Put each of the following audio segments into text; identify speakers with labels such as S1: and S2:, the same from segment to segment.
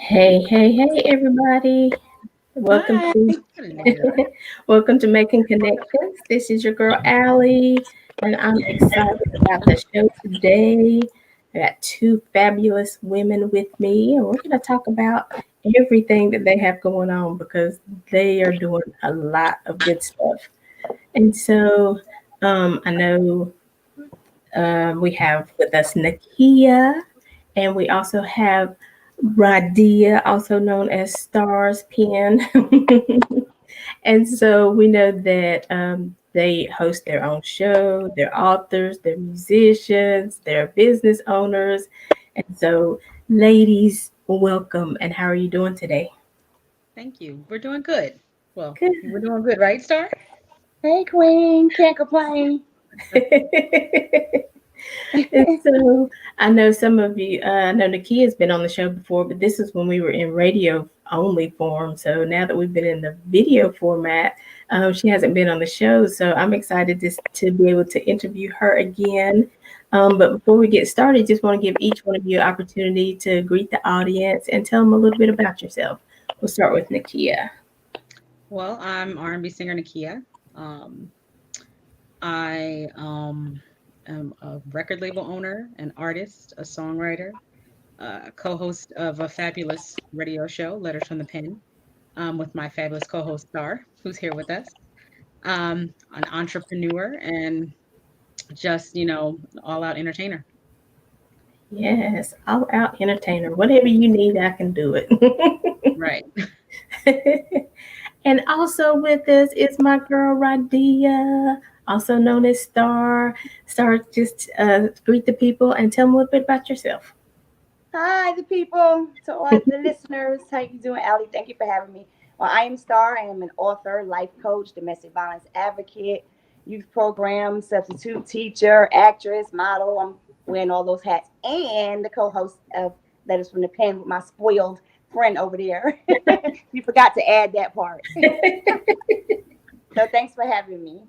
S1: Hey, everybody. Welcome
S2: Hi.
S1: to
S2: Hello.
S1: welcome to Making Connections. This is your girl Allie, and I'm excited about the show today. I got two fabulous women with me, and we're going to talk about everything that they have going on because they are doing a lot of good stuff. And so I know we have with us Nakia, and we also have Radia, also known as Stars Pen. And so we know that they host their own show, they're authors, they're musicians, they're business owners. And so, ladies, welcome. And how are you doing today?
S2: Thank you. We're doing good. Well,
S1: Good.
S2: we're doing good, right, Star?
S3: Hey, Queen, can't complain.
S1: And so I know some of you, I know Nakia's been on the show before, but this is when we were in radio only form. So now that we've been in the video format, she hasn't been on the show. So I'm excited to be able to interview her again. But before we get started, just want to give each one of you an opportunity to greet the audience and tell them a little bit about yourself. We'll start with Nakia.
S2: Well, I'm R&B singer Nakia. Um, I am a record label owner, an artist, a songwriter, co-host of a fabulous radio show, Letters from the Pen, with my fabulous co-host Star, who's here with us. An entrepreneur and just, all-out entertainer.
S1: Yes, all out entertainer. Whatever you need, I can do it.
S2: Right.
S1: And also with us is my girl Radia, also known as Star. Star, just greet the people and tell them a little bit about yourself.
S3: Hi, the people. To all the listeners, how you doing, Allie? Thank you for having me. Well, I am Star. I am an author, life coach, domestic violence advocate, youth program, substitute teacher, actress, model. I'm wearing all those hats, and the co-host of Letters from the Pen with my spoiled friend over there. You forgot to add that part. So thanks for having me.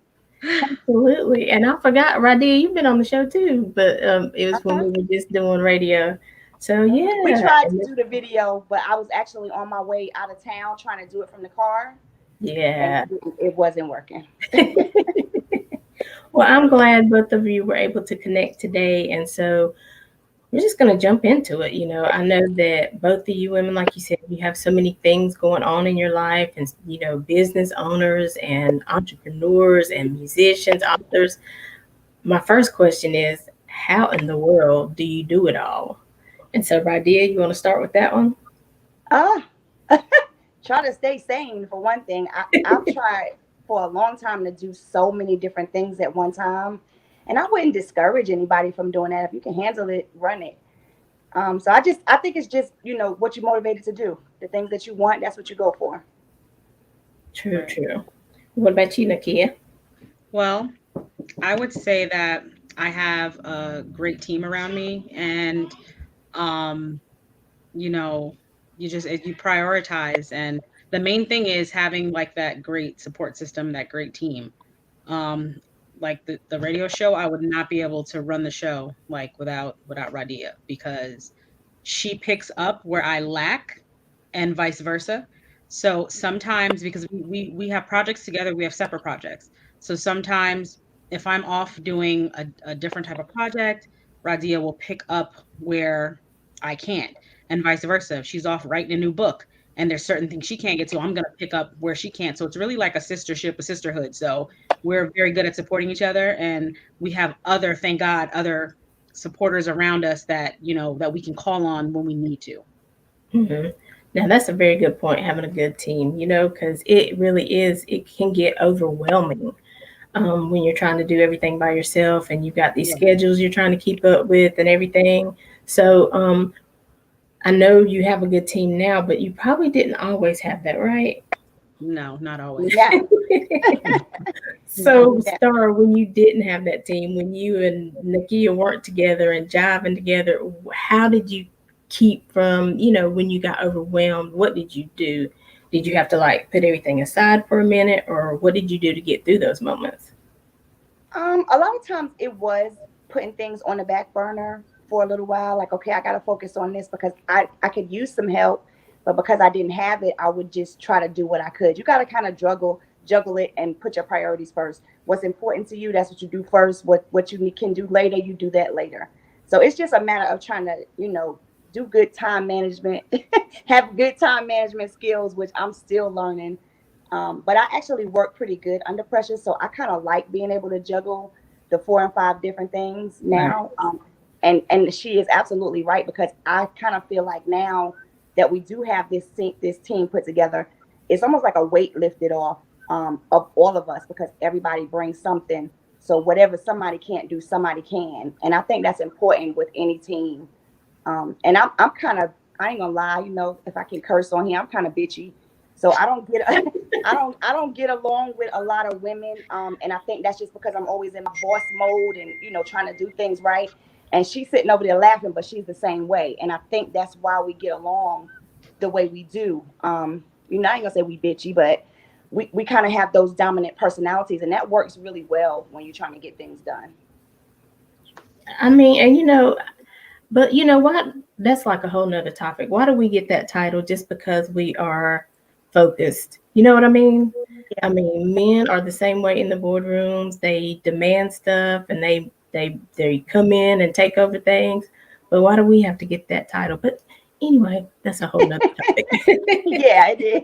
S1: Absolutely. And I forgot, Radia, you've been on the show too, but it was when
S3: Uh-huh.
S1: we were just doing radio. So
S3: We
S1: yeah,
S3: tried to do the video, but I was actually on my way out of town trying to do it from the car, and
S1: yeah.
S3: it wasn't working.
S1: Well, I'm glad both of you were able to connect today. And so we're just going to jump into it. I know that both of you women, like you said, you have so many things going on in your life, and, business owners and entrepreneurs and musicians, authors. My first question is, how in the world do you do it all? And so, Radia, you want to start with that one?
S3: Ah, try to stay sane for one thing. I've tried for a long time to do so many different things at one time, and I wouldn't discourage anybody from doing that. If you can handle it, run it. So I think it's just what you're motivated to do. The things that you want, that's what you go for.
S1: True,
S2: Right.
S1: true. What about you, Nakia?
S2: Well, I would say that I have a great team around me, and um, you know, you prioritize, and the main thing is having like that great support system, that great team. Um, like the radio show, I would not be able to run the show like without Radia because she picks up where I lack and vice versa. So sometimes because we have projects together, we have separate projects. So sometimes if I'm off doing a different type of project, Radia will pick up where I can't, and vice versa. If she's off writing a new book and there's certain things she can't get to, I'm gonna pick up where she can't. So it's really like a sistership, a sisterhood. So we're very good at supporting each other, and we have other, thank God, other supporters around us that that we can call on when we need to.
S1: Hmm. Now, that's a very good point, having a good team, because it really is, it can get overwhelming when you're trying to do everything by yourself and you've got these
S2: Yeah.
S1: schedules you're trying to keep up with and everything. So I know you have a good team now, but you probably didn't always have that, right?
S2: No, not always.
S3: No,
S2: No.
S1: So,
S3: no.
S1: Star, when you didn't have that team, when you and Nakia weren't together and jiving together, how did you keep from, when you got overwhelmed, what did you do? Did you have to like put everything aside for a minute, or what did you do to get through those moments?
S3: A lot of times it was putting things on the back burner for a little while. Like, okay, I got to focus on this because I could use some help. But because I didn't have it, I would just try to do what I could. You got to kind of juggle it and put your priorities first. What's important to you, that's what you do first. What you can do later, you do that later. So it's just a matter of trying to, do good time management, have good time management skills, which I'm still learning. But I actually work pretty good under pressure. So I kind of like being able to juggle the 4 and 5 different things now. And she is absolutely right, because I kind of feel like now that we do have this team put together, it's almost like a weight lifted off of all of us, because everybody brings something. So whatever somebody can't do, somebody can. And I think that's important with any team. And I'm kind of, I ain't gonna lie, if I can curse on here, I'm kind of bitchy. So I don't get I don't get along with a lot of women. And I think that's just because I'm always in my boss mode and trying to do things right. And she's sitting over there laughing, but she's the same way. And I think that's why we get along the way we do. I ain't gonna say we bitchy, but we kind of have those dominant personalities, and that works really well when you're trying to get things done.
S1: I mean, and but you know what? That's like a whole nother topic. Why do we get that title just because we are focused? You know what I mean? I mean, men are the same way in the boardrooms. They demand stuff and they come in and take over things. But why do we have to get that title? But anyway, that's a whole nother topic.
S3: Yeah, it is.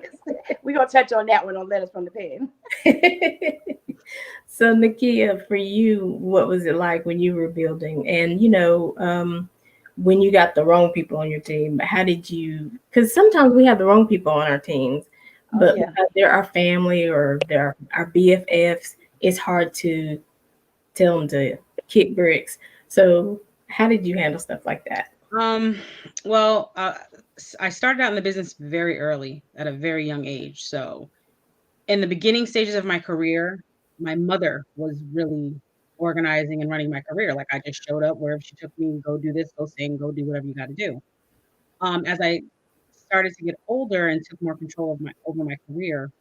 S3: We're gonna touch on that one on Letters from the Pen.
S1: So Nakia, for you, what was it like when you were building? And when you got the wrong people on your team, how did you? Because sometimes we have the wrong people on our teams, but because they're our family or they're our BFFs, it's hard to tell them to kick bricks. So how did you handle stuff like that?
S2: Well, I started out in the business very early, at a very young age. So in the beginning stages of my career, my mother was really organizing and running my career. Like I just showed up wherever she took me, go do this, go sing, go do whatever you got to do. As I started to get older and took more control of over my career,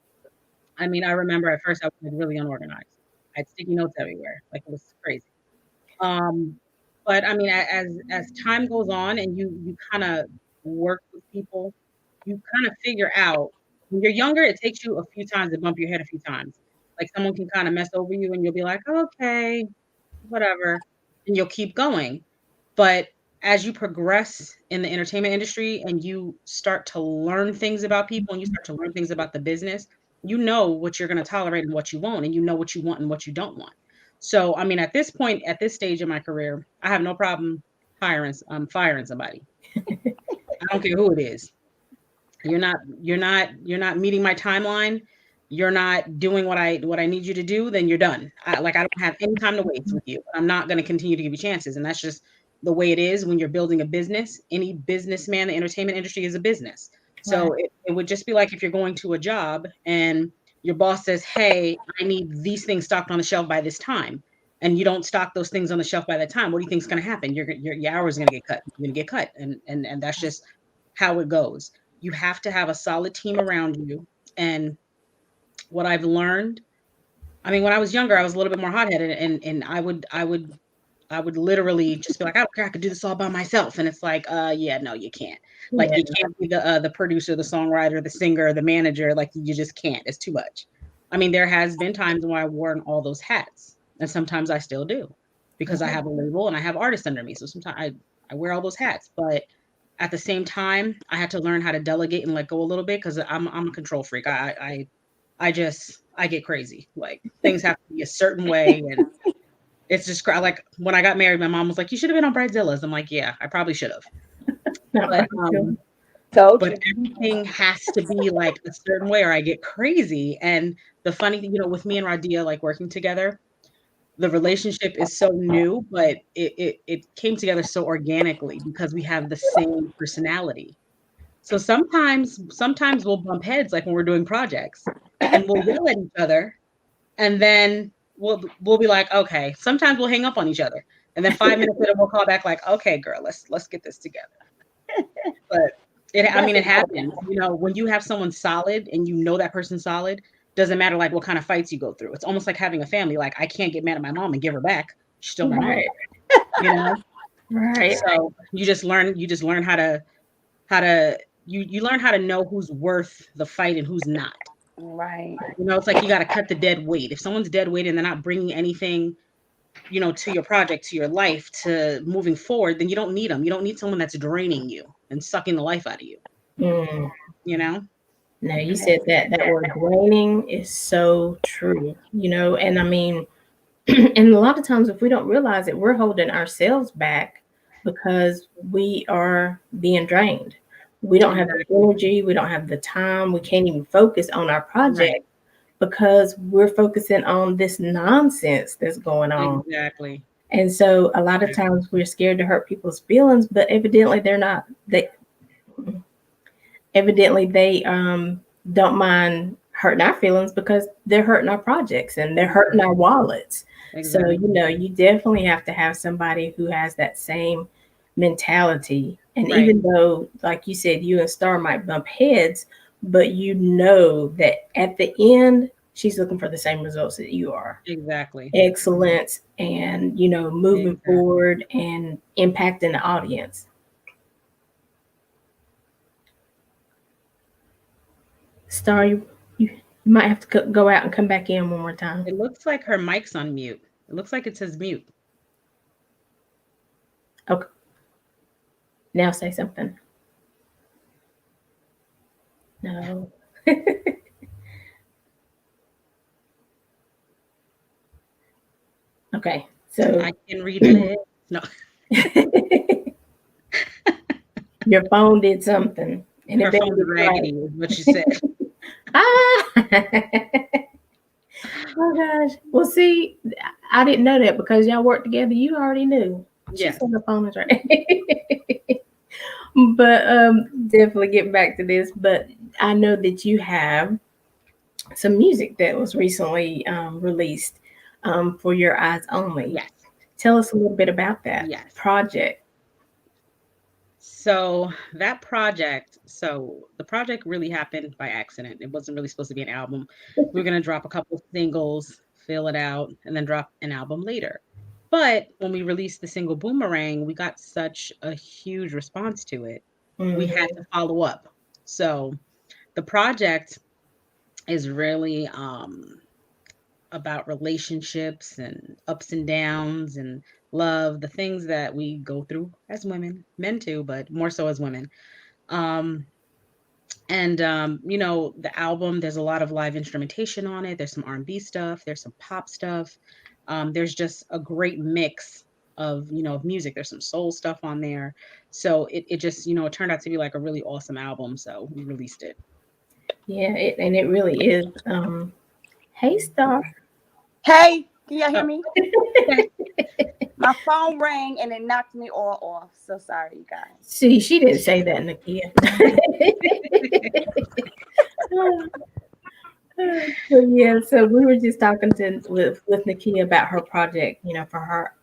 S2: I mean, I remember at first I was really unorganized. I had sticky notes everywhere, like it was crazy. But I mean, as time goes on and you kind of work with people, you kind of figure out. When you're younger, it takes you a few times to bump your head a few times. Like someone can kind of mess over you, and you'll be like, okay, whatever, and you'll keep going. But as you progress in the entertainment industry and you start to learn things about people and you start to learn things about the business, you know what you're going to tolerate and what you won't, and you know what you want and what you don't want. So, I mean, at this point, at this stage in my career, I have no problem firing somebody. I don't care who it is. You're not meeting my timeline. You're not doing what I need you to do. Then you're done. I don't have any time to waste with you. I'm not going to continue to give you chances, and that's just the way it is when you're building a business. Any businessman, the entertainment industry is a business. So
S1: Right.
S2: it would just be like if you're going to a job and your boss says, "Hey, I need these things stocked on the shelf by this time," and you don't stock those things on the shelf by that time. What do you think is going to happen? Your hours are going to get cut. You're going to get cut, and that's just how it goes. You have to have a solid team around you. And what I've learned, I mean, when I was younger, I was a little bit more hot-headed, and I would literally just be like, I don't care, I could do this all by myself. And it's like, yeah, no, you can't. Like
S1: Yeah.
S2: you can't be the producer, the songwriter, the singer, the manager. Like you just can't. It's too much. I mean, there has been times when I worn all those hats, and sometimes I still do, because I have a label and I have artists under me. So sometimes I wear all those hats, but at the same time, I had to learn how to delegate and let go a little bit, because I'm a control freak. I get crazy. Like things have to be a certain way, and it's just like when I got married, my mom was like, "You should have been on Bridezilla's." I'm like, "Yeah, I probably should have." But
S3: Told
S2: but
S3: you.
S2: everything has to be like a certain way, or I get crazy. And the funny thing, with me and Radia like working together, the relationship is so new, but it came together so organically because we have the same personality. So sometimes we'll bump heads like when we're doing projects, and we'll yell at each other, and then we'll be like, okay. Sometimes we'll hang up on each other, and then 5 minutes later we'll call back like, okay, girl, let's get this together. But it happens. When you have someone solid and that person's solid, doesn't matter like what kind of fights you go through. It's almost like having a family. Like I can't get mad at my mom and give her back. She's still my mom.
S1: Right.
S2: So you just learn how to you learn how to know who's worth the fight and who's not.
S3: Right.
S2: You know, it's like you got to cut the dead weight. If someone's dead weight and they're not bringing anything, you know, to your project, to your life, to moving forward, then you don't need them. You don't need someone that's draining you and sucking the life out of you.
S1: Mm.
S2: You know?
S1: No, you said that word draining is so true, you know, and I mean, and a lot of times if we don't realize it, we're holding ourselves back because we are being drained. We don't have the energy, we don't have the time, we can't even focus on our project because we're focusing on this nonsense that's going on.
S2: Exactly.
S1: And so a lot of times we're scared to hurt people's feelings, but evidently they're not. They don't mind hurting our feelings because they're hurting our projects and they're hurting our wallets.
S2: Exactly.
S1: So, you know, you definitely have to have somebody who has that same mentality. And
S2: Right.
S1: even though, like you said, you and Star might bump heads, but you know that at the end, she's looking for the same results that you are.
S2: Exactly.
S1: Excellence and, you know, moving
S2: Exactly.
S1: forward and impacting the audience. Star, you might have to go out and come back in one more time.
S2: It looks like her mic's on mute. It looks like it says mute.
S1: Okay. Now say something. No. Okay. So
S2: I can read lips. No.
S1: Your phone did something. And
S2: Her
S1: it better
S2: phone's
S1: be
S2: raggedy
S1: right.
S2: is what she said.
S1: Ah! Oh gosh. Well, see, I didn't know that because y'all worked together. You already knew. She
S2: Yes.
S1: said the phone is right. But definitely get back to this. But I know that you have some music that was recently released for Your Eyes Only.
S2: Yes.
S1: Tell us a little bit about that
S2: Yes.
S1: project.
S2: So the project really happened by accident. It wasn't really supposed to be an album. We were going to drop a couple of singles, fill it out, and then drop an album later. But when we released the single Boomerang, we got such a huge response to it. We had to follow up. So the project is really about relationships and ups and downs and love, the things that we go through as women, men too, but more so as women. You know, the album, there's a lot of live instrumentation on it. There's some R&B stuff, there's some pop stuff. There's just a great mix of, you know, of music. There's some soul stuff on there. So it just, you know, it turned out to be like a really awesome album. So we released it.
S1: Yeah, and it really is. Hey, Star.
S3: Hey, can y'all hear
S2: Oh.
S3: me? My phone rang and it knocked me all off. So sorry, you guys.
S1: See, she didn't say that, Nakia. Yeah, so we were just talking with Nakia about her project, you know,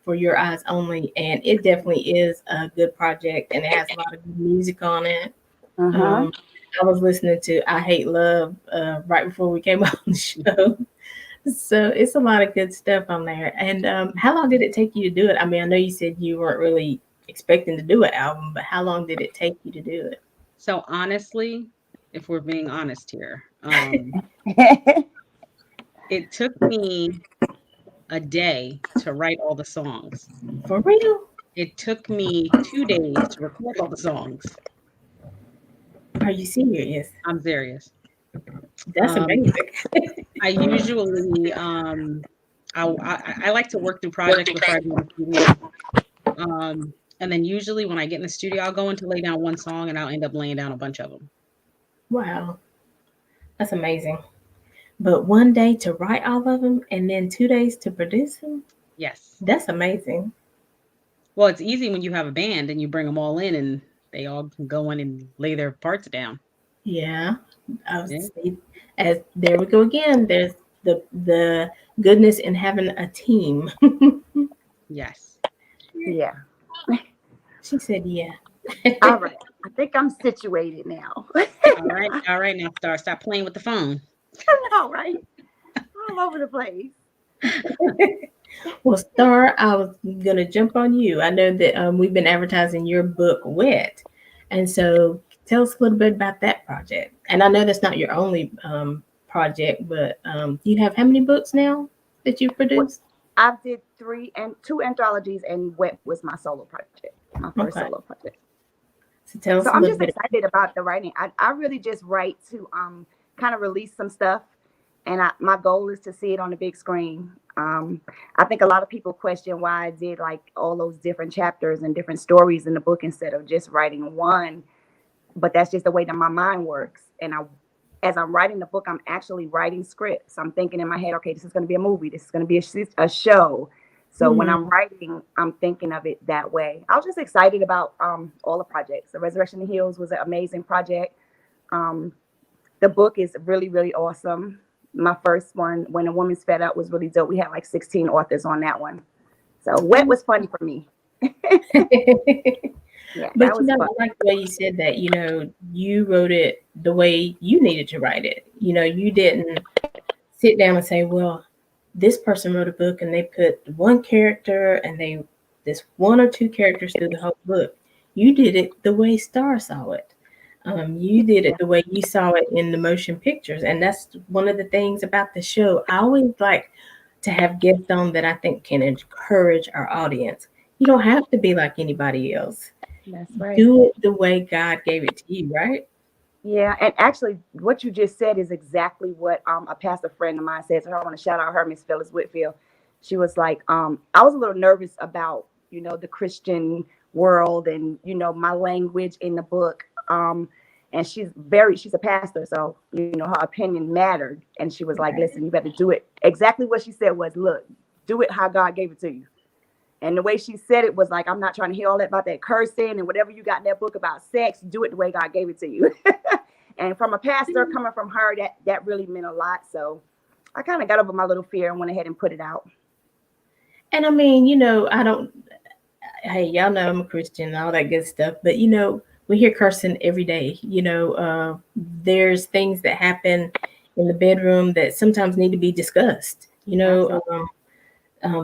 S1: for Your Eyes Only, and it definitely is a good project, and it has a lot of good music on it.
S3: Uh-huh.
S1: I was listening to I Hate Love right before we came on the show. So it's a lot of good stuff on there. And how long did it take you to do it? I mean, I know you said you weren't really expecting to do an album, but how long did it take you to do it?
S2: So honestly, if we're being honest here, it took me a day to write all the songs.
S1: For real?
S2: It took me 2 days to record all the songs.
S1: Are you serious?
S2: I'm serious.
S1: That's amazing.
S2: I usually I like to work through projects before I go in the studio. And then usually when I get in the studio, I'll go in to lay down one song and I'll end up laying down a bunch of them.
S1: Wow. That's amazing. But one day to write all of them and then 2 days to produce them?
S2: Yes.
S1: That's amazing.
S2: Well, it's easy when you have a band and you bring them all in and they all can go in and lay their parts down.
S1: Yeah. There we go again. There's the goodness in having a team.
S2: Yes.
S3: Yeah.
S1: She said, yeah.
S3: All right. I think I'm situated now.
S2: All right. Now, Star, stop playing with the phone.
S3: All right. All over the place.
S1: Well, Star, I was going to jump on you. I know that we've been advertising your book, Wet. And so Tell us a little bit about that project. And I know that's not your only project, but you have how many books now that you produced?
S3: I did 2 anthologies, and Wet was my solo project, my first
S1: Okay.
S3: solo project.
S1: So tell us
S3: So
S1: a
S3: I'm
S1: little
S3: just
S1: bit.
S3: excited about the writing. I really just write to kind of release some stuff, and my goal is to see it on the big screen. I think a lot of people question why I did like all those different chapters and different stories in the book instead of just writing one. But that's just the way that my mind works. And as I'm writing the book, I'm actually writing scripts. I'm thinking in my head, okay, this is going to be a movie. This is going to be a show. So when I'm writing, I'm thinking of it that way. I was just excited about all the projects. The Resurrection of the Heels was an amazing project. The book is really, really awesome. My first one, When a Woman's Fed Up, was really dope. We had like 16 authors on that one. So Wet was fun for me. Yeah,
S1: But
S3: that was fun.
S1: I like the way you said that, you wrote it the way you needed to write it. You didn't sit down and say, well, this person wrote a book and they put one character and this one or two characters through the whole book. You did it the way Star saw it. You did it the way you saw it in the motion pictures. And that's one of the things about the show. I always like to have guests on that I think can encourage our audience. You don't have to be like anybody else.
S3: That's right.
S1: Do it the way God gave it to you, right?
S3: Yeah, and actually, what you just said is exactly what a pastor friend of mine said. So I want to shout out her, Miss Phyllis Whitfield. She was like, I was a little nervous about, the Christian world and, my language in the book. And she's a pastor, so, her opinion mattered. And she was like, listen, you better do it. Exactly what she said was, look, do it how God gave it to you. And the way she said it was like, I'm not trying to hear all that about that cursing and whatever you got in that book about sex, do it the way God gave it to you. And from a pastor coming from her, that really meant a lot. So I kind of got over my little fear and went ahead and put it out.
S1: And I mean, hey, y'all know I'm a Christian and all that good stuff, but we hear cursing every day. There's things that happen in the bedroom that sometimes need to be discussed.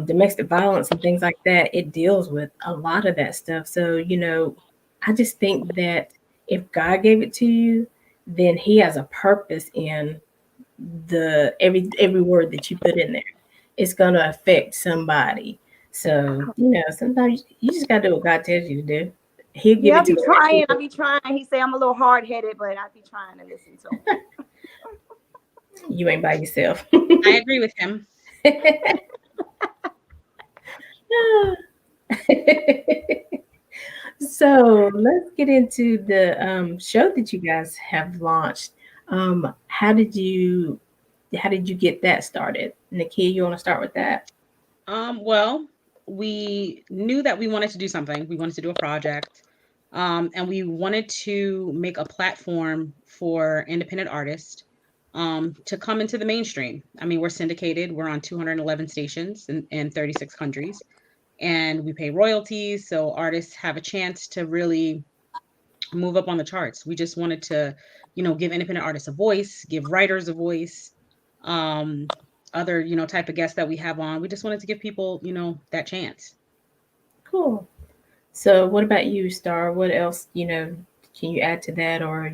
S1: Domestic violence and things like that, it deals with a lot of that stuff. So, I just think that if God gave it to you, then he has a purpose in every word that you put in there. It's going to affect somebody. So, sometimes you just got to do what God tells you to do. He'll give it to you.
S3: I'll be trying. He say I'm a little hard-headed, but I'll be trying to listen to him.
S1: You ain't by yourself.
S2: I agree with him.
S1: So let's get into the show that you guys have launched. How did you get that started? Nakia, you want to start with that?
S2: Well, we knew that we wanted to do something. We wanted to do a project. And we wanted to make a platform for independent artists to come into the mainstream. I mean, we're syndicated. We're on 211 stations in 36 countries. And we pay royalties, so artists have a chance to really move up on the charts. We just wanted to, give independent artists a voice, give writers a voice, other, type of guests that we have on. We just wanted to give people, that chance.
S1: Cool. So what about you, Star? What else, can you add to that or,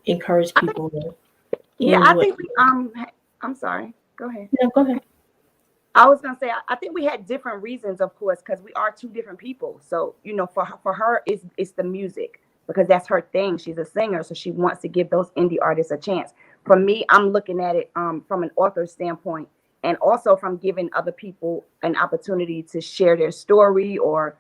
S1: encourage people?
S3: I think I'm sorry. Go ahead.
S1: No, go ahead.
S3: I was gonna say I think we had different reasons, of course, because we are two different people. So for her, it's the music because that's her thing. She's a singer, so she wants to give those indie artists a chance. For me, I'm looking at it from an author standpoint, and also from giving other people an opportunity to share their story or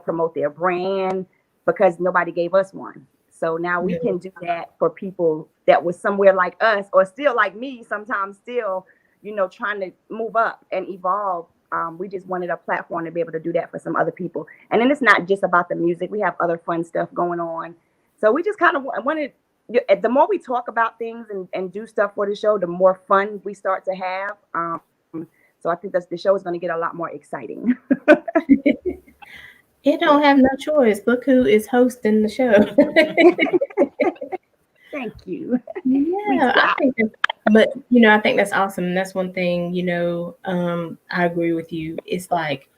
S3: promote their brand because nobody gave us one. So now we can do that for people that was somewhere like us or still like me, sometimes still. Trying to move up and evolve. We just wanted a platform to be able to do that for some other people. And then it's not just about the music. We have other fun stuff going on. So we just kind of wanted, the more we talk about things and do stuff for the show, the more fun we start to have. So I think the show is going to get a lot more exciting.
S1: It don't have no choice. Look who is hosting the show.
S3: Thank you.
S1: Yeah, I think I think that's awesome. And that's one thing, I agree with you. It's like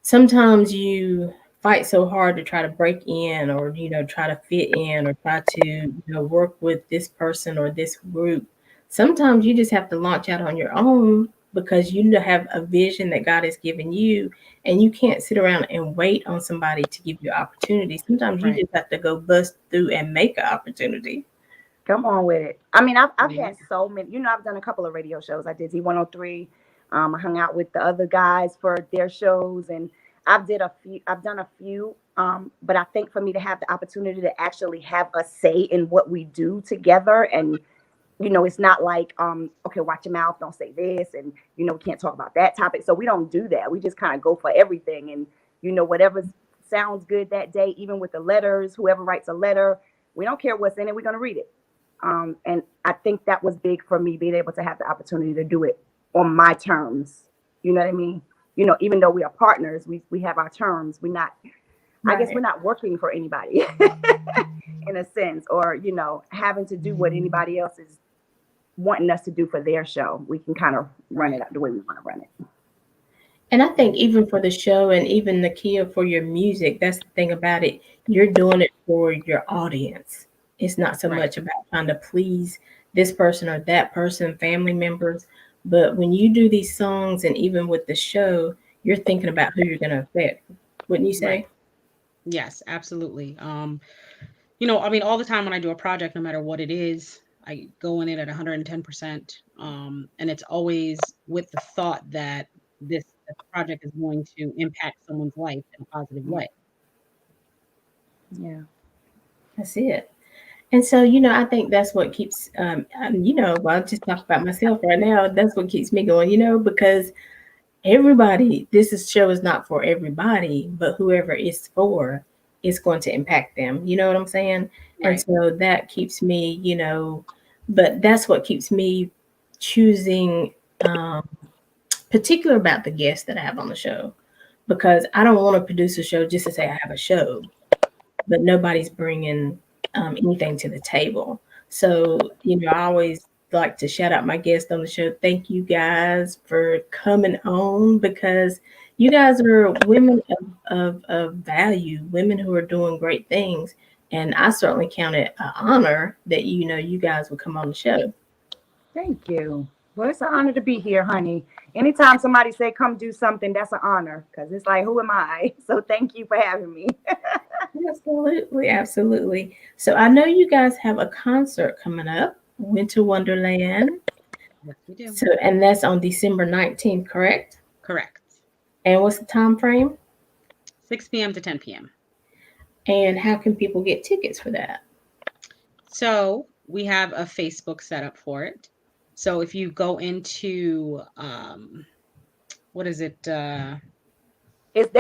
S1: sometimes you fight so hard to try to break in, or try to fit in, or try to work with this person or this group. Sometimes you just have to launch out on your own because you have a vision that God has given you, and you can't sit around and wait on somebody to give you opportunity. Sometimes you
S2: Right.
S1: just have to go bust through and make an opportunity.
S3: Come on with it. I mean, I've
S2: Yeah.
S3: had so many. I've done a couple of radio shows. I did Z103. I hung out with the other guys for their shows, and I've done a few. But I think for me to have the opportunity to actually have a say in what we do together, and it's not like okay, watch your mouth, don't say this, and we can't talk about that topic. So we don't do that. We just kind of go for everything, and whatever sounds good that day, even with the letters. Whoever writes a letter, we don't care what's in it. We're gonna read it. And I think that was big for me, being able to have the opportunity to do it on my terms. You know what I mean? Even though we are partners, we have our terms. I guess we're not working for anybody in a sense, or, having to do what anybody else is wanting us to do for their show. We can kind of run it out the way we want to run it.
S1: And I think even for the show, and even Nakia, for your music, that's the thing about it. You're doing it for your audience. It's not so
S2: Right.
S1: much about trying to please this person or that person, family members. But when you do these songs, and even with the show, you're thinking about who you're going to affect. Wouldn't you say?
S2: Right. Yes, absolutely. I mean, all the time when I do a project, no matter what it is, I go in it at 110%. And it's always with the thought that this project is going to impact someone's life in a positive way.
S3: Yeah.
S1: That's it. And so, I think that's what keeps, well, I'll just talk about myself right now. That's what keeps me going, because this show is not for everybody, but whoever it's for, it's going to impact them. You know what I'm saying? And
S2: Right.
S1: so that keeps me, but that's what keeps me choosing, particular about the guests that I have on the show, because I don't want to produce a show just to say I have a show, but nobody's bringing anything to the table. So, I always like to shout out my guests on the show. Thank you guys for coming on, because you guys are women of value, women who are doing great things. And I certainly count it an honor that, you guys would come on the show.
S3: Thank you. Well, it's an honor to be here, honey. Anytime somebody say come do something, that's an honor, because it's like, who am I? So thank you for having me.
S1: Absolutely, absolutely. So I know you guys have a concert coming up, Winter Wonderland.
S2: Yes, we do.
S1: So, and that's on December 19th, correct?
S2: Correct.
S1: And what's the time frame?
S2: 6 p.m. to 10 p.m.
S1: And how can people get tickets for that?
S2: So we have a Facebook set up for it. So if you go into what is it?
S3: They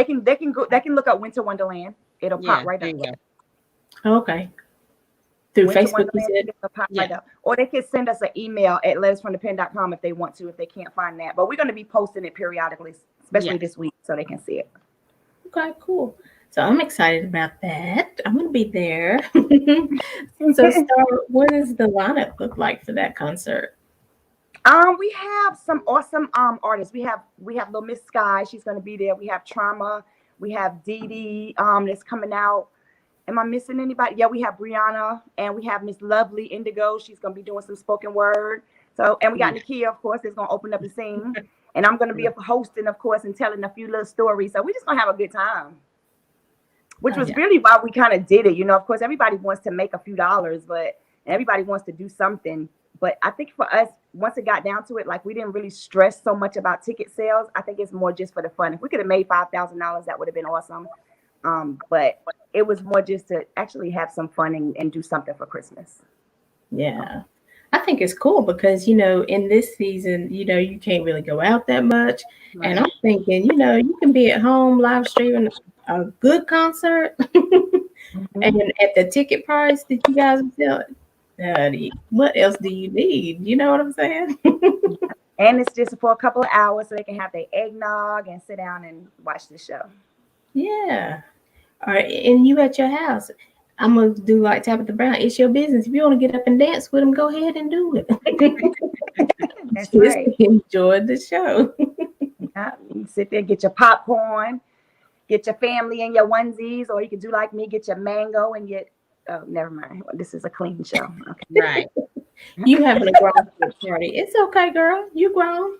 S3: can look up Winter Wonderland. It'll pop right
S2: there
S3: up.
S2: you go.
S1: Okay. Through
S3: Winter
S1: Facebook, you
S3: Wonderland,
S1: said?
S3: it'll pop
S2: Yeah.
S3: right up. Or they can send us an email at lettersfromthepen.com if they want to, if they can't find that. But we're going to be posting it periodically, especially
S2: Yes.
S3: this week, so they can see it.
S1: Okay, cool. So I'm excited about that. I'm going to be there. So, Star, what does the lineup look like for that concert?
S3: We have some awesome artists. We have Little Miss Sky. She's going to be there. We have Trauma. We have Dee Dee that's coming out. Am I missing anybody? Yeah, we have Brianna, and we have Miss Lovely Indigo. She's going to be doing some spoken word. So, and we got Nakia, of course, that's going to open up and sing. And I'm going to be hosting, of course, and telling a few little stories. So we're just going to have a good time. Which was really why we kind of did it. Of course, everybody wants to make a few dollars, but everybody wants to do something. But I think for us, once it got down to it, like, we didn't really stress so much about ticket sales. I think it's more just for the fun. If we could have made $5,000, that would have been awesome. But it was more just to actually have some fun and do something for Christmas.
S1: Yeah. I think it's cool because, in this season, you can't really go out that much.
S2: Right.
S1: And I'm thinking, you can be at home live streaming a good concert and at the ticket price that you guys are selling. What else do you need? You know what I'm saying?
S3: And it's just for a couple of hours so they can have their eggnog and sit down and watch the show.
S1: Yeah. All right. And you at your house. I'm going to do like Tabitha Brown. It's your business. If you want to get up and dance with them, go ahead and do it.
S3: That's
S1: Just
S3: right.
S1: enjoy the show.
S3: Yeah, you sit there, get your popcorn, get your family in your onesies, or you can do like me, get your mango and get. Oh, never mind. This is a clean show. Okay.
S2: Right.
S1: You having a grown party. It's okay, girl. You grown.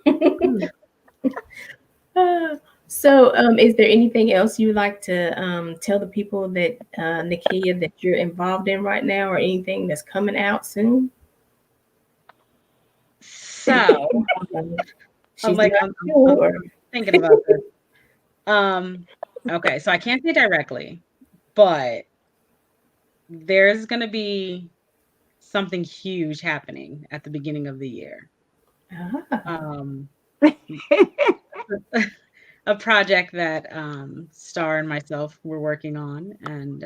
S1: So, is there anything else you'd like to tell the people that Nakia, that you're involved in right now, or anything that's coming out soon?
S2: So
S1: She's
S2: like,
S1: not
S2: I'm
S1: sure.
S2: thinking about this. Okay, so I can't say directly, but there's gonna be something huge happening at the beginning of the year.
S1: Ah,
S2: A project that Star and myself were working on, and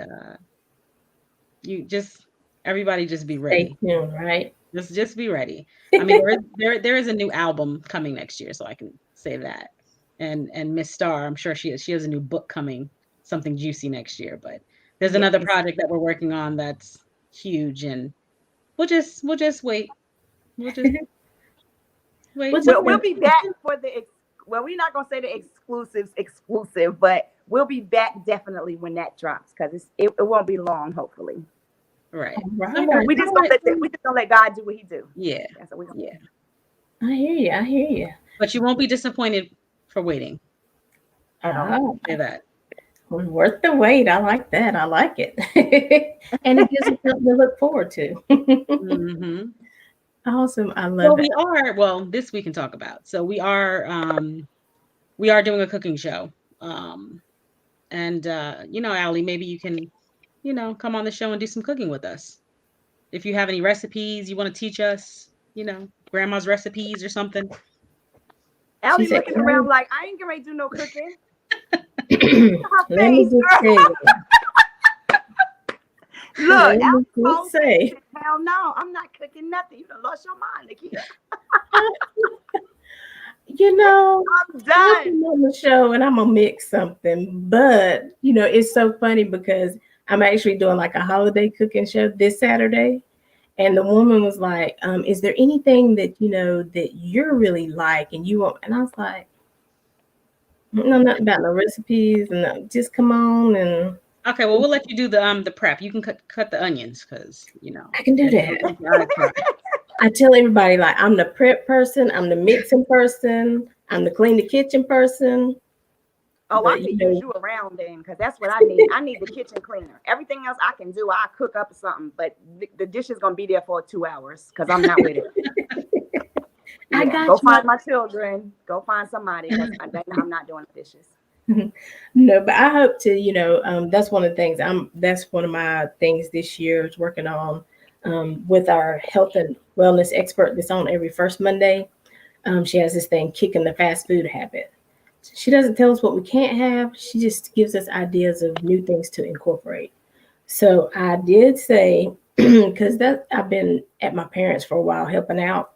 S2: everybody just be
S1: stay
S2: ready.
S1: tuned, right?
S2: Just be ready. I mean, there is a new album coming next year, so I can say that. And Miss Star, I'm sure she has a new book coming, something juicy next year. But there's another project that we're working on that's huge, and we'll just wait. We'll just wait.
S3: We'll be back for the. Well, we're not gonna say the exclusive, but we'll be back definitely when that drops, because it won't be long, hopefully.
S2: Right.
S1: Right.
S3: We just don't let God do what He do.
S2: Yeah.
S3: That's what we
S2: Yeah.
S1: I hear you.
S2: But you won't be disappointed for waiting.
S1: Oh,
S2: Say that.
S1: well, worth the wait. I like that. I like it. And it gives us something to look forward to.
S2: Mm-hmm.
S1: Awesome. I love it.
S2: This we can talk about. So we are doing a cooking show. And Allie, maybe you can, come on the show and do some cooking with us. If you have any recipes you want to teach us, grandma's recipes or something.
S3: Allie looking around like, I ain't gonna do no cooking.
S1: Let me just say.
S3: Look,
S1: say.
S3: Hell no, I'm not cooking nothing. You done lost your mind, Nakia.
S1: I'm
S3: done
S1: on the show and I'm gonna mix something, but it's so funny because I'm actually doing like a holiday cooking show this Saturday, and the woman was like, "Is there anything that that you're really like and you want?" And I was like, "No, nothing about no recipes, and just come on and."
S2: Okay, well, we'll let you do the prep. You can cut the onions because
S1: I can do that. I tell everybody, like, I'm the prep person, I'm the mixing person, I'm the clean the kitchen person.
S3: Oh, I can use you around then, because that's what I need. I need the kitchen cleaner. Everything else I can do, I cook up something, but the dish is gonna be there for 2 hours because I'm not with it.
S1: I got
S3: go
S1: you.
S3: Find my children. Go find somebody, because I'm not doing the dishes.
S1: No, but I hope to, that's one of the things that's one of my things this year is working on with our health and wellness expert that's on every first Monday. She has this thing, kicking the fast food habit. She doesn't tell us what we can't have. She just gives us ideas of new things to incorporate. So I did say, because I've been at my parents' for a while helping out,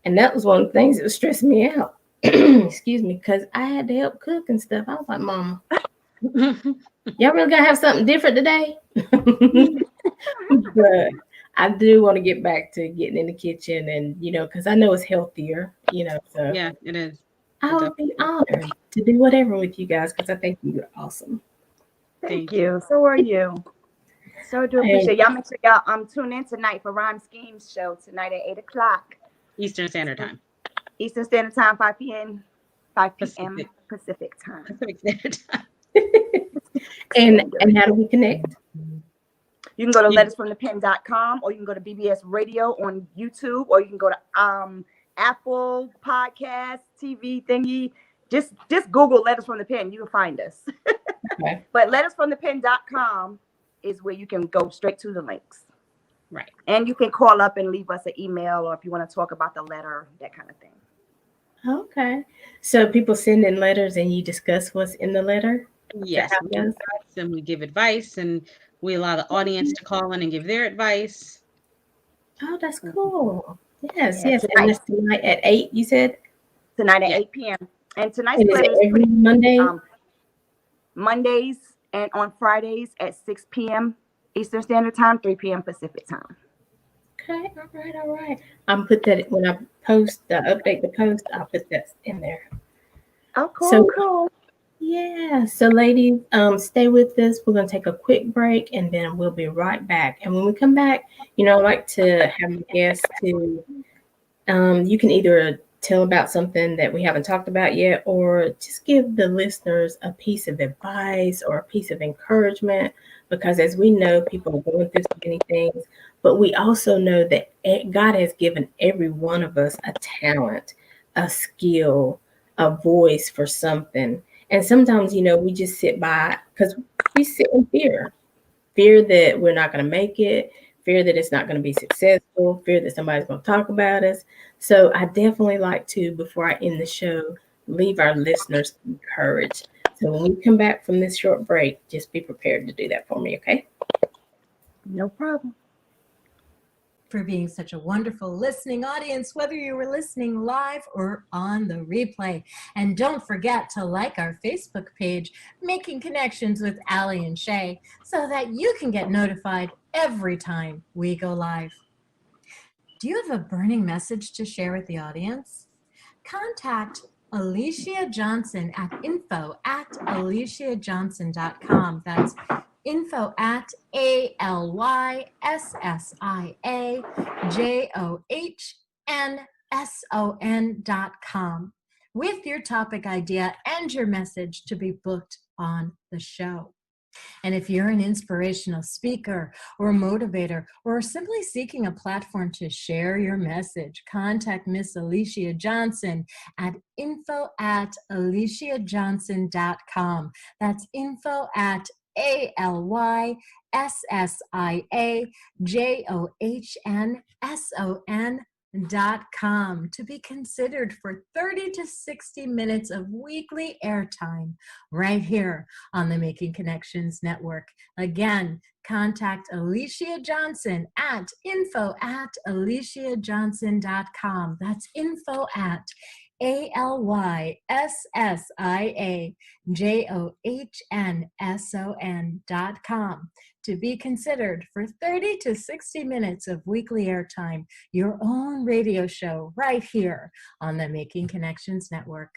S1: and that was one of the things that was stressing me out. Excuse me, because I had to help cook and stuff. I was like, Mama, y'all really gotta have something different today? But I do want to get back to getting in the kitchen, and because I know it's healthier, so
S2: yeah, it is.
S1: I would be honored to do whatever with you guys, because I think you're awesome.
S3: Thank you. So are you. So do appreciate y'all. Make sure y'all tune in tonight for Rhyme Schemes show tonight at 8:00
S2: Eastern Standard Time.
S3: Eastern Standard Time, 5 p.m. Pacific time.
S2: Pacific Standard Time.
S1: And how do we connect?
S3: You can go to lettersfromthepen.com, or you can go to BBS Radio on YouTube, or you can go to Apple Podcast TV thingy. Just Google Letters from the Pen. You can find us.
S1: Okay.
S3: But lettersfromthepen.com is where you can go straight to the links.
S2: Right.
S3: And you can call up and leave us an email, or if you want to talk about the letter, that kind of thing.
S1: Okay. So people send in letters and you discuss what's in the letter?
S2: Yes. And we give advice, and we allow the audience to call in and give their advice.
S1: Oh, that's cool. Yes.
S3: Tonight.
S1: And that's tonight at 8, you said?
S3: Tonight at 8 p.m. And tonight's
S1: is it every Monday?
S3: Mondays and on Fridays at 6 p.m. Eastern Standard Time, 3 p.m. Pacific Time.
S1: Okay, all right. I'm put that when I update the post, I'll put that in there.
S3: Oh, cool.
S1: Yeah. So, ladies, stay with us. We're gonna take a quick break, and then we'll be right back. And when we come back, I like to have the guests to. You can either tell about something that we haven't talked about yet, or just give the listeners a piece of advice or a piece of encouragement. Because as we know, people are going through so many things, but we also know that God has given every one of us a talent, a skill, a voice for something. And sometimes, we just sit by because we sit in fear that we're not going to make it, fear that it's not going to be successful, fear that somebody's going to talk about us. So I definitely like to, before I end the show, leave our listeners encouraged. So when we come back from this short break, just be prepared to do that for me, okay?
S3: No problem.
S4: For being such a wonderful listening audience, whether you were listening live or on the replay. And don't forget to like our Facebook page, Making Connections with Allie and Shay, so that you can get notified every time we go live. Do you have a burning message to share with the audience? Contact Alicia Johnson at info@aliciajohnson.com. That's info@ALYSSIAJOHNSON.com with your topic idea and your message to be booked on the show. And if you're an inspirational speaker or a motivator or simply seeking a platform to share your message, contact Miss Alicia Johnson at info@aliciajohnson.com. That's info@ALYSSIAJOHNSON.com to be considered for 30 to 60 minutes of weekly airtime right here on the Making Connections Network. Again, contact Alicia Johnson at info@aliciajohnson.com. That's info@ALYSSIAJOHNSON.com to be considered for 30 to 60 minutes of weekly airtime, your own radio show right here on the Making Connections Network.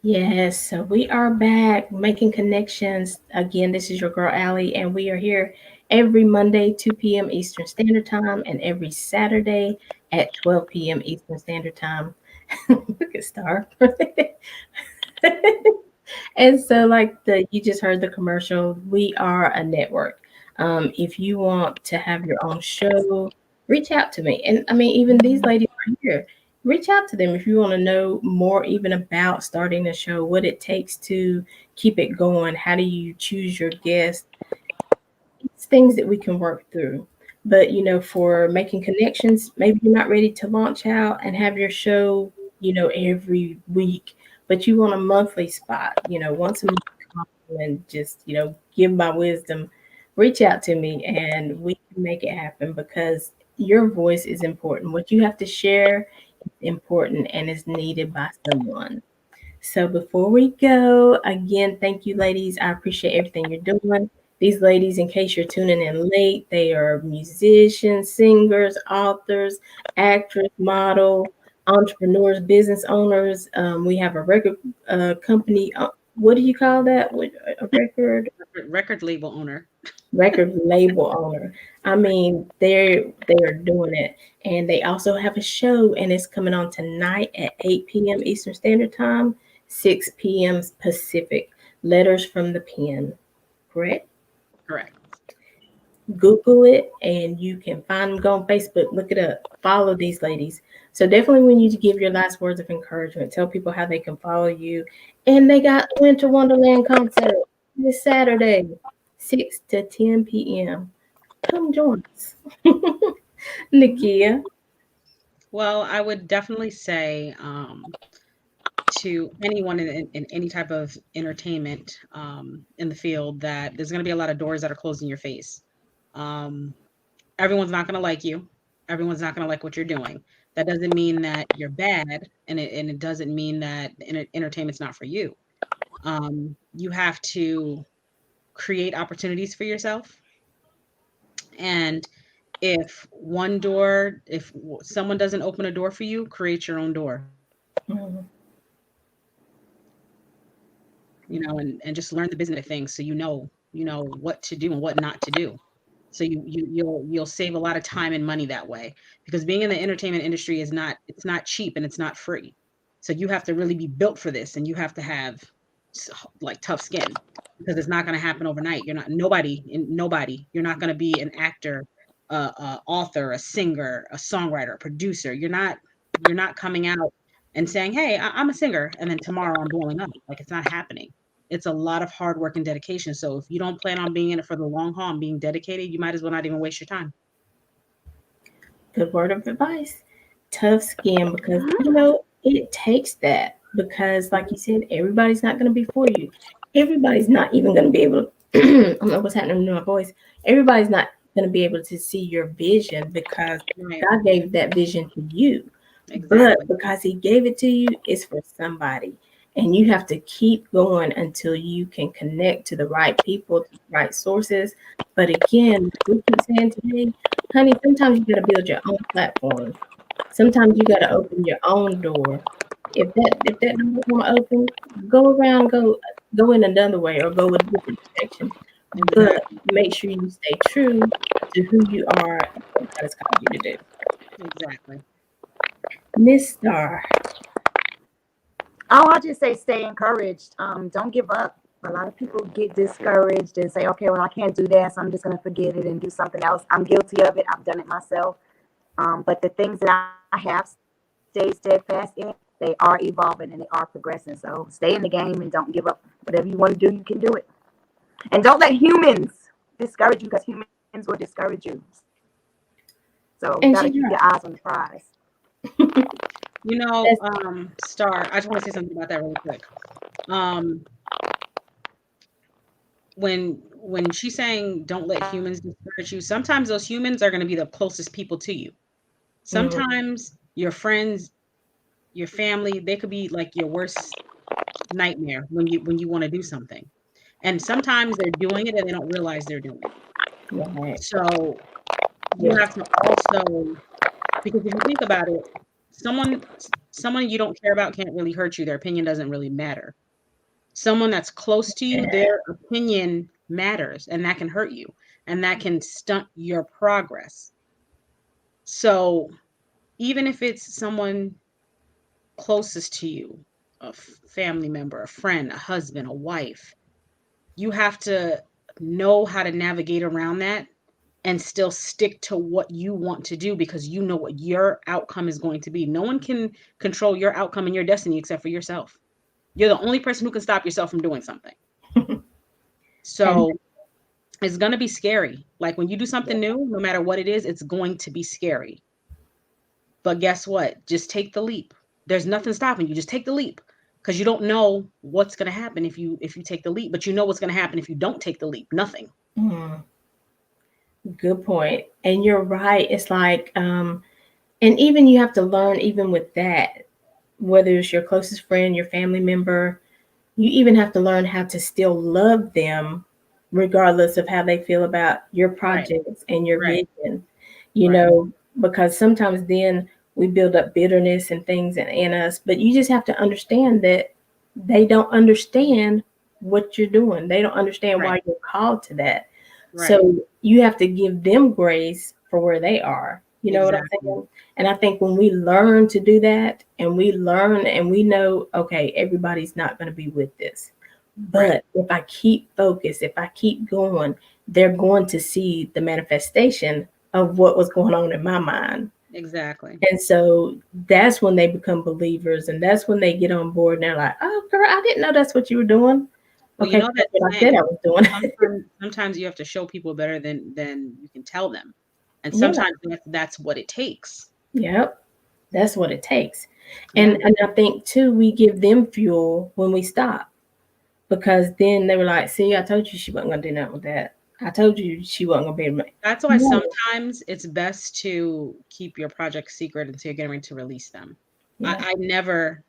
S1: Yes, so we are back making connections. Again, this is your girl Allie, and we are here every Monday, 2 p.m. Eastern Standard Time, and every Saturday at 12 p.m. Eastern Standard Time. Look at Star. And so, like you just heard the commercial, we are a network. If you want to have your own show, reach out to me. And I mean, even these ladies are here. Reach out to them if you want to know more, even about starting a show, what it takes to keep it going. How do you choose your guests? It's things that we can work through. But for making connections, maybe you're not ready to launch out and have your show, every week, but you want a monthly spot, once a month, and just, give my wisdom. Reach out to me and we can make it happen because your voice is important. What you have to share is important and is needed by someone. So before we go, again, thank you, ladies. I appreciate everything you're doing. These ladies, in case you're tuning in late, they are musicians, singers, authors, actress, model, entrepreneurs, business owners. We have a record company. What do you call that? A
S2: Record label owner.
S1: record label owner. I mean, they are doing it, and they also have a show, and it's coming on tonight at 8 p.m. Eastern Standard Time, 6 p.m. Pacific. Letters from the Pen, correct?
S2: Correct.
S1: Google it, and you can find them. Go on Facebook, look it up, follow these ladies. So definitely, we need to give your last words of encouragement. Tell people how they can follow you, and they got Winter Wonderland concert this Saturday, 6 to 10 p.m. Come join us. Nikia.
S2: Well, I would definitely say to anyone in any type of entertainment in the field that there's going to be a lot of doors that are closed in your face. Um, Everyone's not going to like you. Everyone's not going to like what you're doing. That doesn't mean that you're bad, and it doesn't mean that entertainment's not for you. You have to create opportunities for yourself, and if someone doesn't open a door for you, create your own door.
S1: Mhm.
S2: And just learn the business of things, so you know what to do and what not to do. So you'll save a lot of time and money that way, because being in the entertainment industry it's not cheap and it's not free. So you have to really be built for this, and you have to have like tough skin, because it's not going to happen overnight. You're not nobody. You're not going to be an actor, author, a singer, a songwriter, a producer. You're not coming out and saying, "Hey, I'm a singer," and then tomorrow I'm blowing up. Like, it's not happening. It's a lot of hard work and dedication. So if you don't plan on being in it for the long haul and being dedicated, you might as well not even waste your time.
S1: Good word of advice. Tough skin, because it takes that, because like you said, everybody's not going to be for you. Everybody's not even going to be able to I don't know what's happening to my voice. Everybody's not going to be able to see your vision, because
S2: Right.
S1: God gave that vision to you.
S2: Exactly.
S1: But because he gave it to you, it's for somebody. And you have to keep going until you can connect to the right people, to the right sources. But again, we keep saying today, honey, sometimes you got to build your own platform. Sometimes you got to open your own door. If that door won't open, go around, go in another way, or go a different direction. But
S2: Exactly.
S1: make sure you stay true to who you are and what God has called you to do.
S2: Exactly.
S1: Miss Star.
S3: Oh, I'll just say stay encouraged. Don't give up. A lot of people get discouraged and say, okay, well, I can't do that, so I'm just going to forget it and do something else. I'm guilty of it. I've done it myself. But the things that I have stayed steadfast in, they are evolving and they are progressing. So stay in the game and don't give up. Whatever you want to do, you can do it. And don't let humans discourage you, because humans will discourage you. So you
S1: And
S3: got to
S1: she's
S3: keep
S1: right.
S3: your eyes on the prize.
S2: Star, I just want to say something about that really quick. When she's saying don't let humans discourage you, sometimes those humans are going to be the closest people to you. Sometimes your friends, your family, they could be like your worst nightmare when you want to do something. And sometimes they're doing it and they don't realize they're doing it.
S1: Right.
S2: So you have to also, because if you think about it, someone you don't care about can't really hurt you. Their opinion doesn't really matter. Someone that's close to you, their opinion matters, and that can hurt you, and that can stunt your progress. So even if it's someone closest to you, a family member, a friend, a husband, a wife, you have to know how to navigate around that and still stick to what you want to do, because you know what your outcome is going to be. No one can control your outcome and your destiny except for yourself. You're the only person who can stop yourself from doing something. So it's going to be scary. Like when you do something new, no matter what it is, it's going to be scary. But guess what? Just take the leap. There's nothing stopping you. Just take the leap, because you don't know what's going to happen if you take the leap, but you know what's going to happen if you don't take the leap. Nothing.
S1: Good point. And you're right. It's like, and even you have to learn, even with that, whether it's your closest friend, your family member, you even have to learn how to still love them regardless of how they feel about your projects and your
S2: Right.
S1: vision,
S2: Right.
S1: because sometimes then we build up bitterness and things in us, but you just have to understand that they don't understand what you're doing. They don't understand why
S2: Right.
S1: you're called to that.
S2: Right.
S1: So you have to give them grace for where they are. You know what I'm
S2: Exactly.
S1: saying? And I think when we learn to do that, and we learn and we know, okay, everybody's not going to be with this. But if I keep focused, if I keep going, they're going to see the manifestation of what was going on in my mind.
S2: Exactly.
S1: And so that's when they become believers, and that's when they get on board and they're like, oh, girl, I didn't know that's what you were doing.
S2: Well,
S1: Okay,
S2: that
S1: that's what I said I was doing.
S2: sometimes you have to show people better than you can tell them. And
S1: Yeah.
S2: sometimes that's what it takes.
S1: Yep. That's what it takes.
S2: Yeah.
S1: And I think too, we give them fuel when we stop, because then they were like, see, I told you she wasn't gonna do nothing with that. I told you she wasn't gonna be able to make.
S2: That's why
S1: No.
S2: sometimes it's best to keep your project secret until you're getting ready to release them.
S1: Yeah.
S2: I never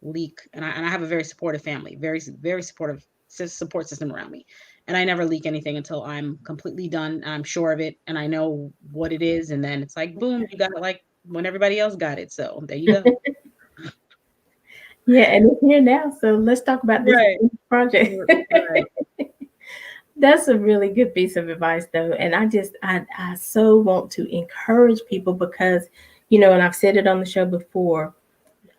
S2: leak, and I have a very supportive family, very very supportive support system around me. And I never leak anything until I'm completely done. I'm sure of it and I know what it is. And then it's like, boom, you got it like when everybody else got it. So there you go.
S1: Yeah, and it's here now. So let's talk about this
S2: Right.
S1: project.
S2: Right.
S1: That's a really good piece of advice, though. And I so want to encourage people because, and I've said it on the show before,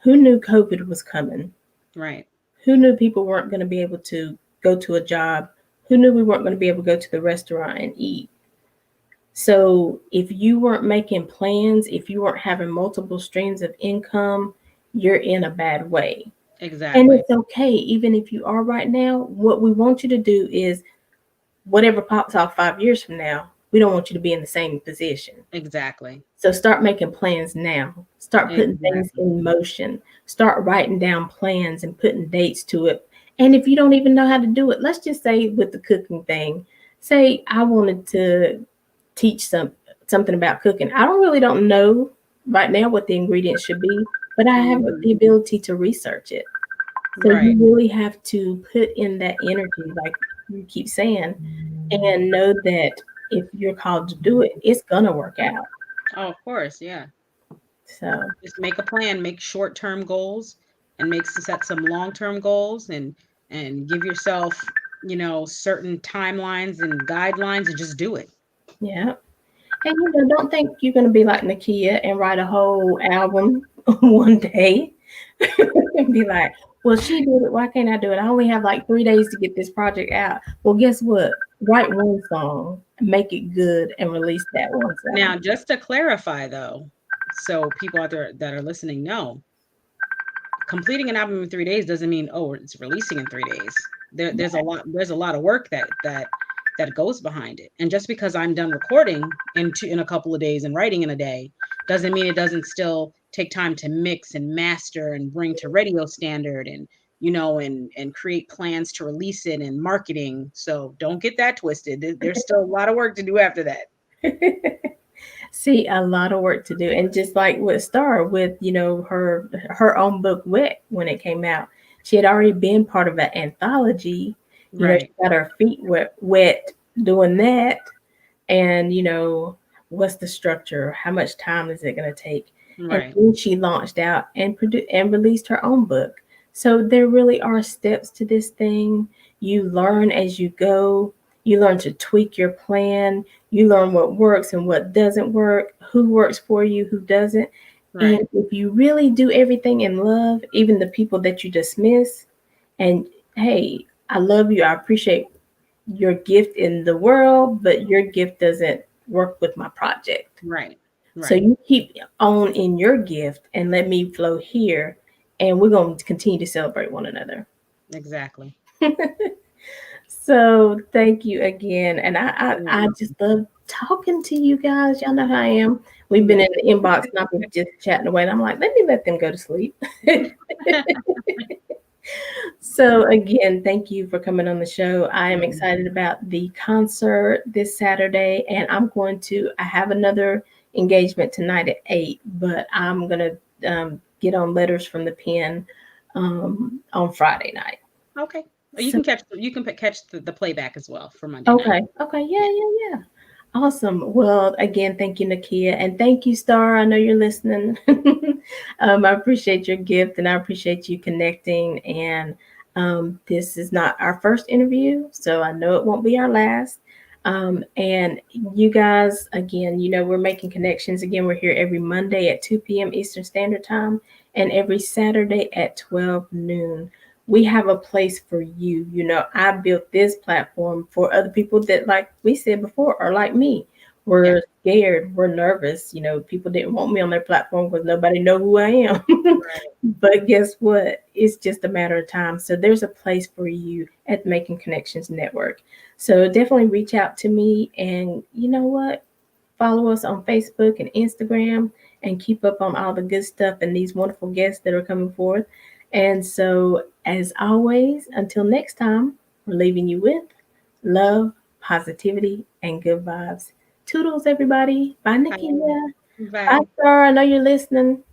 S1: who knew COVID was coming?
S2: Right.
S1: Who knew people weren't going to be able to go to a job? Who knew we weren't going to be able to go to the restaurant and eat? So if you weren't making plans, if you weren't having multiple streams of income, you're in a bad way.
S2: Exactly.
S1: And it's okay, even if you are right now. What we want you to do is whatever pops off 5 years from now, we don't want you to be in the same position.
S2: Exactly.
S1: So start making plans now. Start putting things in motion. Start writing down plans and putting dates to it. And if you don't even know how to do it, let's just say with the cooking thing, say I wanted to teach something about cooking. I don't know right now what the ingredients should be, but I have the ability to research it. So
S2: Right.
S1: you really have to put in that energy, like you keep saying, and know that if you're called to do it, it's gonna work out.
S2: Oh, of course. Yeah.
S1: So
S2: Just make a plan, make short-term goals and set some long-term goals and give yourself, certain timelines and guidelines and just do it.
S1: yeah. And don't think you're gonna be like Nakia and write a whole album one day and be like, well, she did it. Why can't I do it? I only have like 3 days to get this project out. Well, guess what? Write one song, make it good, and release that one song.
S2: Now, just to clarify though, so people out there that are listening know, completing an album in 3 days doesn't mean, oh, it's releasing in 3 days. There's a lot of work that goes behind it. And just because I'm done recording in a couple of days and writing in a day doesn't mean it doesn't still take time to mix and master and bring to radio standard and and create plans to release it and marketing. So don't get that twisted. There's still a lot of work to do after that.
S1: See, a lot of work to do. And just like with Star, with her own book Wet, when it came out, she had already been part of an anthology.
S2: Right.
S1: She got her feet wet doing that. And what's the structure? How much time is it going to take?
S2: Right.
S1: And then she launched out and released her own book. So there really are steps to this thing. You learn as you go. You learn to tweak your plan. You learn what works and what doesn't work, who works for you, who doesn't.
S2: Right.
S1: And if you really do everything in love, even the people that you dismiss, and hey, I love you, I appreciate your gift in the world, but your gift doesn't work with my project.
S2: Right.
S1: So you keep on in your gift and let me flow here, and we're going to continue to celebrate one another.
S2: Exactly.
S1: So thank you again. And I just love talking to you guys. Y'all know how I am. We've been in the inbox and I've been just chatting away. And I'm like, let them go to sleep. So again, thank you for coming on the show. I am excited about the concert this Saturday. And I have another engagement tonight at 8, but I'm going to get on Letters from the Pen on Friday night.
S2: Okay. You can catch the playback as well for Monday night.
S1: Okay. Yeah. Awesome. Well, again, thank you, Nakia, and thank you, Star. I know you're listening. I appreciate your gift, and I appreciate you connecting. And this is not our first interview, so I know it won't be our last. And you guys, again, we're making connections. Again, we're here every Monday at 2 p.m. Eastern Standard Time, and every Saturday at 12 noon. We have a place for you. I built this platform for other people that, like we said before, are like me. We're scared. We're nervous. People didn't want me on their platform because nobody know who I am.
S2: Right.
S1: But guess what? It's just a matter of time. So there's a place for you at the Making Connections Network. So definitely reach out to me, and you know what? Follow us on Facebook and Instagram and keep up on all the good stuff and these wonderful guests that are coming forth. And so, as always, until next time, we're leaving you with love, positivity, and good vibes. Toodles, everybody. Bye, Nakia.
S2: Bye.
S1: Bye, Star. I know you're listening.